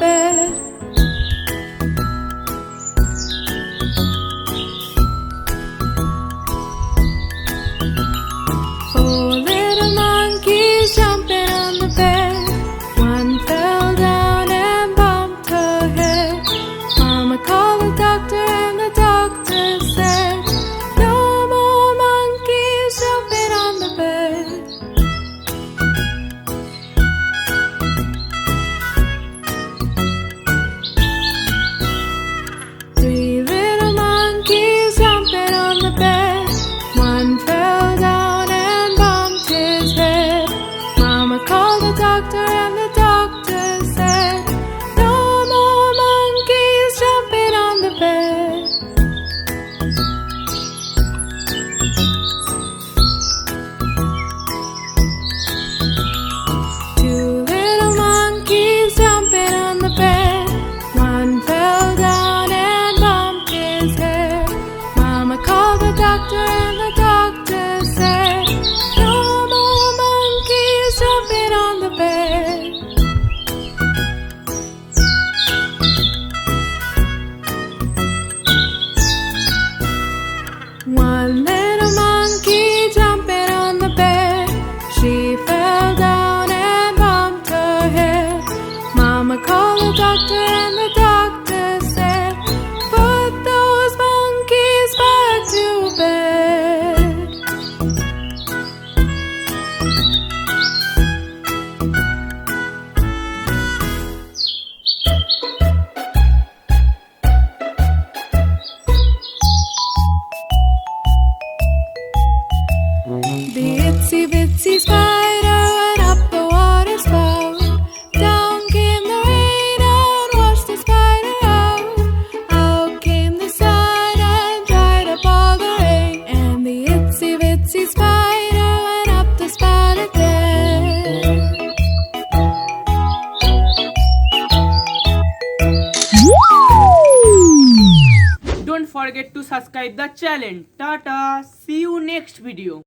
bed. Four little monkeys jumping on the bed. One fell down and bumped her head. Mama called the doctor and the doctor said, "No more monkeys jumping on the bed." Three little monkeys jumping on the bed. One fell down and bumped his head. Mama called the doctor and the doctor said, "No more monkeys jumping on the bed." Two little monkeys jumping on the bed. One fell down and bumped his head. Mama called the doctor and the doctor said, "No more monkeys jumping on the bed." One little monkey jumping on the bed. She fell down and bumped her head. Mama called the doctor and the doctor said, "Put those monkeys back to bed." The itsy bitsy spider went up the water spout. Down came the rain and washed the spider out. Out came the sun and dried up all the rain. And the itsy bitsy spider went up the spout again. Don't forget to subscribe the channel. Tata, see you next video.